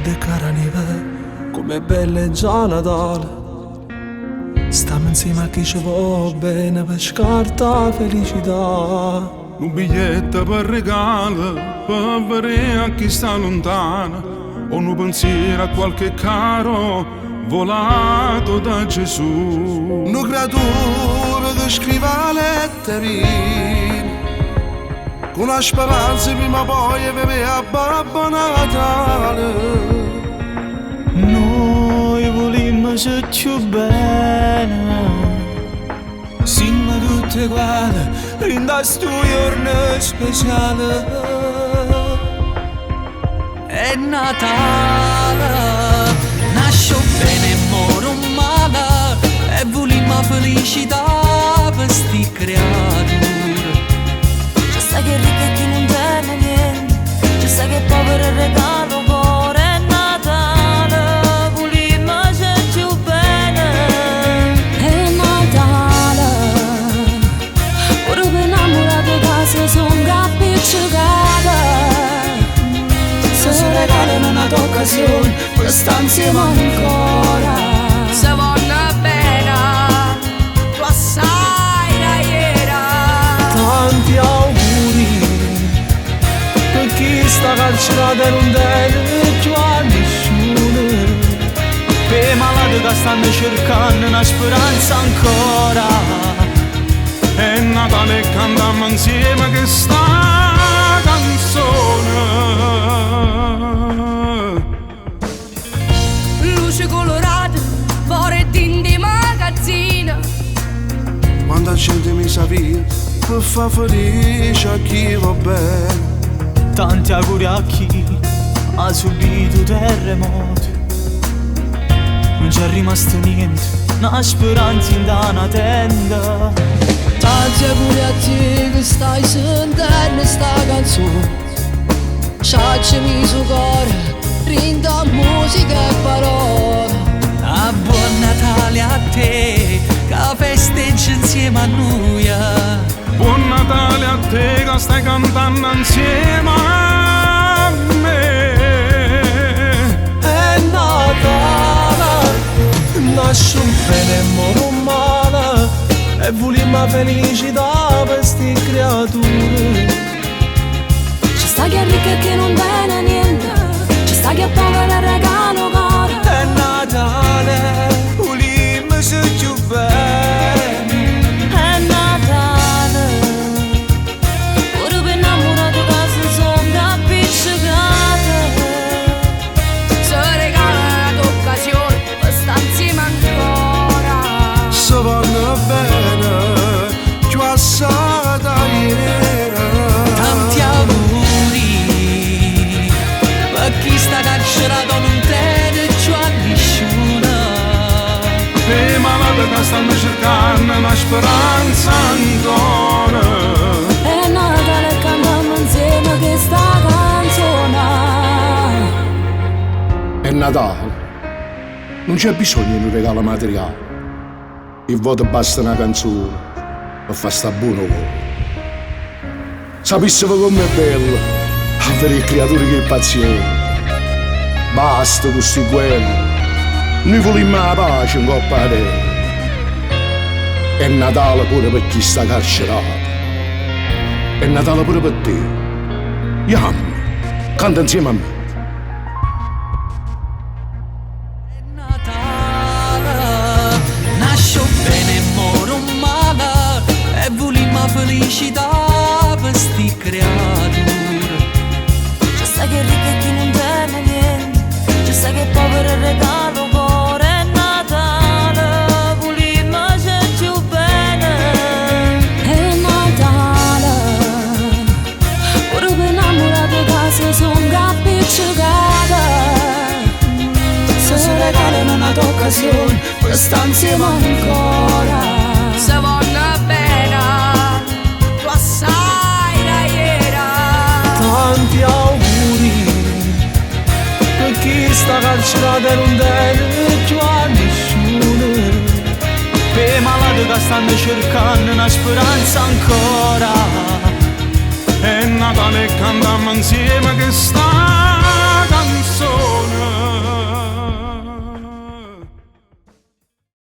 verde cara neve, come belle già Natale. Stiamo insieme a chi ci va bene per scarta felicità. Un biglietto per regalo, per vedere a chi sta lontano, o un pensiero a qualche caro volato da Gesù. Un creatura che scriva letterine, con la speranza prima o poi vive a Babbo Natale. Noi volimmo più bene, siamo tutti uguali, rinda sto giorno speciale. È Natale, nasce bene e moro male, e volimmo felicità per sti creature. Ci sa che è ricca e chi non tiene niente, ci sa che è povero e regalo cuore. È Natale, volimmo più bene. È Natale, pure per innamorate case sono appicciocate. Se regalano un'occasione per stare insieme ancora. Se voglio bene, tu assai da ieri. Tanti auguri per chi sta carcerato e non tiene più a nessuno, per i malati che stanno cercando una speranza ancora. È Natale e cantiamo insieme questa canzone. Luci colorate, fuori di magazzino. Quanta gente mi sa via per far felice a chi va bene. Tanti auguri a chi ha subito terremoti, non c'è rimasto niente, una speranza in una tenda. Tanti auguri a te che stai sentendo sta canzone, sciacciami su cuore, rinda musica e parole. A buon Natale a te, che festeggi insieme a noi. Buon Natale a te che stai cantando insieme a me. È Natale, nasce un bene e moro male, e volimmo felicità per sti creature. Ci sta chi è ricca e chi non tiene niente, ci sta chi è povero e regalo cuore. È Natale, volimmo più bene. È Natale, pure per innamorate case sono appicciocate. Se regala un'occasione per stare insieme ancora. Se vanno bene, più assai da ieri. Tanti auguri per chi sta carcerato non tiene più a nessuno. Per i malati che stanno cercando una speranza ancora. È Natale e cantiamo insieme questa canzone. È Natale, non c'è bisogno di un regalo materiale. Il voto basta una canzone per far sta buono cuore. Sapessimo com'è bello avere creature che pazienti. Basta con sti guerre, noi volimmo la pace in coppa a terra. È Natale pure per chi sta carcerato, è Natale pure per te. Yam, canta insieme a me. Natale, nasce bene e moro male, e volimmo felicità per sti creature. Ci sta chi è ricca e chi non tiene niente, ci sta chi è povero e regalo cuore. È Natale, volimmo più bene. È Natale, pure per innamorate case sono appicciocate. Se regalano un'occasione per stare insieme ancora. Se voglio bene, tu assai da ieri. Tanti auguri per chi sta carcerato e non tiene più a nessuno, per i malati che stanno cercando una speranza ancora. È Natale e cantiamo insieme che sta